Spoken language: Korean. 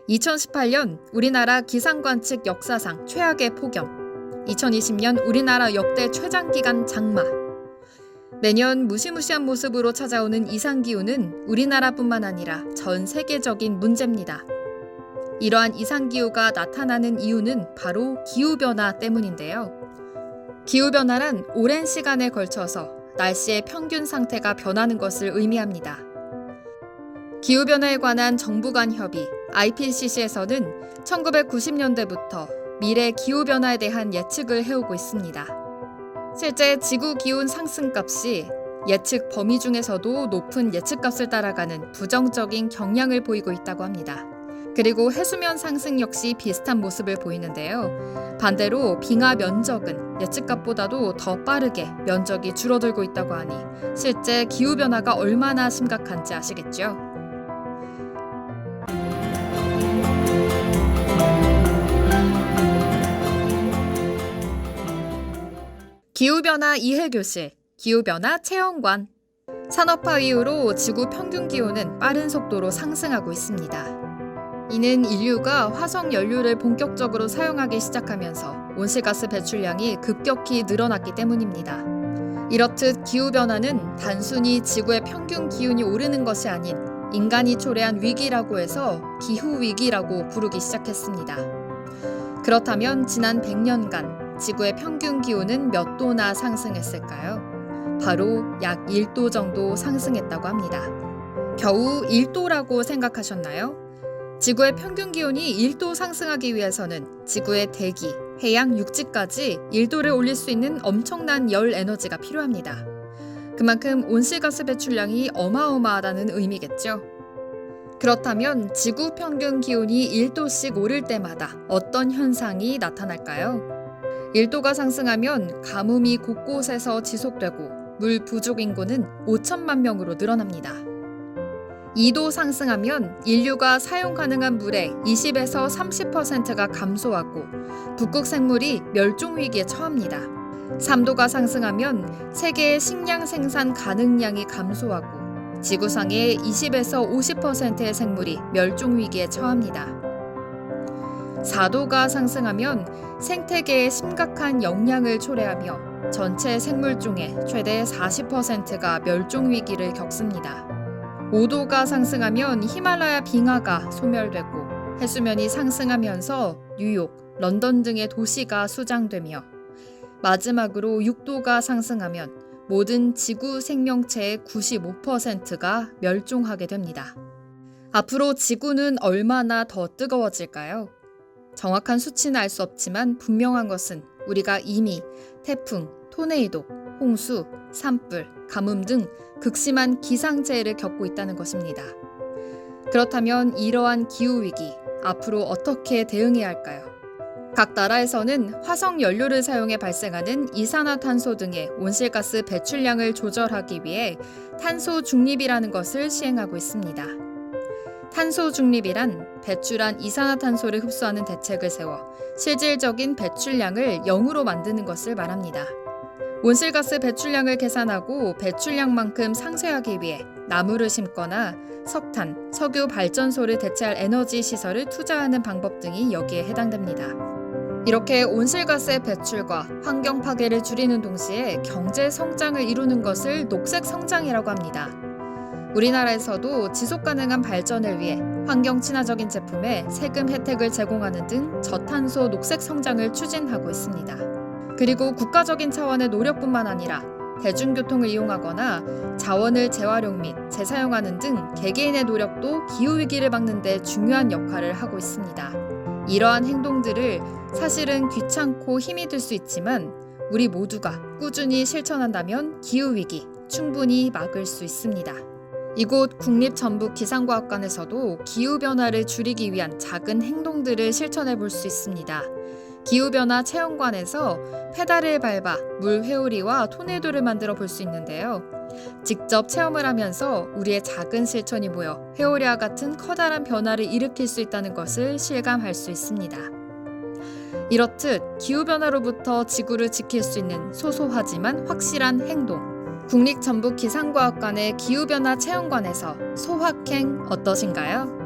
2018년 우리나라 기상관측 역사상 최악의 폭염, 2020년 우리나라 역대 최장기간 장마. 매년 무시무시한 모습으로 찾아오는 이상기후는 우리나라뿐만 아니라 전 세계적인 문제입니다. 이러한 이상기후가 나타나는 이유는 바로 기후변화 때문인데요. 기후변화란 오랜 시간에 걸쳐서 날씨의 평균 상태가 변하는 것을 의미합니다. 기후변화에 관한 정부 간 협의 IPCC에서는 1990년대부터 미래 기후변화에 대한 예측을 해오고 있습니다. 실제 지구 기온 상승값이 예측 범위 중에서도 높은 예측값을 따라가는 부정적인 경향을 보이고 있다고 합니다. 그리고 해수면 상승 역시 비슷한 모습을 보이는데요. 반대로 빙하 면적은 예측값보다도 더 빠르게 면적이 줄어들고 있다고 하니 실제 기후변화가 얼마나 심각한지 아시겠죠? 기후변화 이해교실, 기후변화 체험관. 산업화 이후로 지구 평균 기온은 빠른 속도로 상승하고 있습니다. 이는 인류가 화석 연료를 본격적으로 사용하기 시작하면서 온실가스 배출량이 급격히 늘어났기 때문입니다. 이렇듯 기후변화는 단순히 지구의 평균 기온이 오르는 것이 아닌 인간이 초래한 위기라고 해서 기후위기라고 부르기 시작했습니다. 그렇다면 지난 100년간 지구의 평균 기온은 몇 도나 상승했을까요? 바로 약 1도 정도 상승했다고 합니다. 겨우 1도라고 생각하셨나요? 지구의 평균 기온이 1도 상승하기 위해서는 지구의 대기, 해양, 육지까지 1도를 올릴 수 있는 엄청난 열 에너지가 필요합니다. 그만큼 온실가스 배출량이 어마어마하다는 의미겠죠. 그렇다면 지구 평균 기온이 1도씩 오를 때마다 어떤 현상이 나타날까요? 1도가 상승하면 가뭄이 곳곳에서 지속되고 물 부족 인구는 5천만 명으로 늘어납니다. 2도 상승하면 인류가 사용 가능한 물의 20에서 30%가 감소하고 북극 생물이 멸종 위기에 처합니다. 3도가 상승하면 세계의 식량 생산 가능량이 감소하고 지구상의 20에서 50%의 생물이 멸종 위기에 처합니다. 4도가 상승하면 생태계에 심각한 영향을 초래하며 전체 생물종의 최대 40%가 멸종 위기를 겪습니다. 5도가 상승하면 히말라야 빙하가 소멸되고 해수면이 상승하면서 뉴욕, 런던 등의 도시가 수장되며 마지막으로 6도가 상승하면 모든 지구 생명체의 95%가 멸종하게 됩니다. 앞으로 지구는 얼마나 더 뜨거워질까요? 정확한 수치는 알 수 없지만 분명한 것은 우리가 이미 태풍, 토네이도, 홍수, 산불, 가뭄 등 극심한 기상재해를 겪고 있다는 것입니다. 그렇다면 이러한 기후위기, 앞으로 어떻게 대응해야 할까요? 각 나라에서는 화석 연료를 사용해 발생하는 이산화탄소 등의 온실가스 배출량을 조절하기 위해 탄소 중립이라는 것을 시행하고 있습니다. 탄소 중립이란 배출한 이산화탄소를 흡수하는 대책을 세워 실질적인 배출량을 0으로 만드는 것을 말합니다. 온실가스 배출량을 계산하고 배출량만큼 상쇄하기 위해 나무를 심거나 석탄, 석유 발전소를 대체할 에너지 시설을 투자하는 방법 등이 여기에 해당됩니다. 이렇게 온실가스의 배출과 환경 파괴를 줄이는 동시에 경제 성장을 이루는 것을 녹색 성장이라고 합니다. 우리나라에서도 지속가능한 발전을 위해 환경 친화적인 제품에 세금 혜택을 제공하는 등 저탄소 녹색 성장을 추진하고 있습니다. 그리고 국가적인 차원의 노력뿐만 아니라 대중교통을 이용하거나 자원을 재활용 및 재사용하는 등 개개인의 노력도 기후위기를 막는 데 중요한 역할을 하고 있습니다. 이러한 행동들을 사실은 귀찮고 힘이 들 수 있지만 우리 모두가 꾸준히 실천한다면 기후위기 충분히 막을 수 있습니다. 이곳 국립전북기상과학관에서도 기후변화를 줄이기 위한 작은 행동들을 실천해 볼 수 있습니다. 기후변화 체험관에서 페달을 밟아 물 회오리와 토네이도를 만들어 볼 수 있는데요. 직접 체험을 하면서 우리의 작은 실천이 모여 회오리와 같은 커다란 변화를 일으킬 수 있다는 것을 실감할 수 있습니다. 이렇듯 기후변화로부터 지구를 지킬 수 있는 소소하지만 확실한 행동. 국립전북기상과학관의 기후변화 체험관에서 소확행 어떠신가요?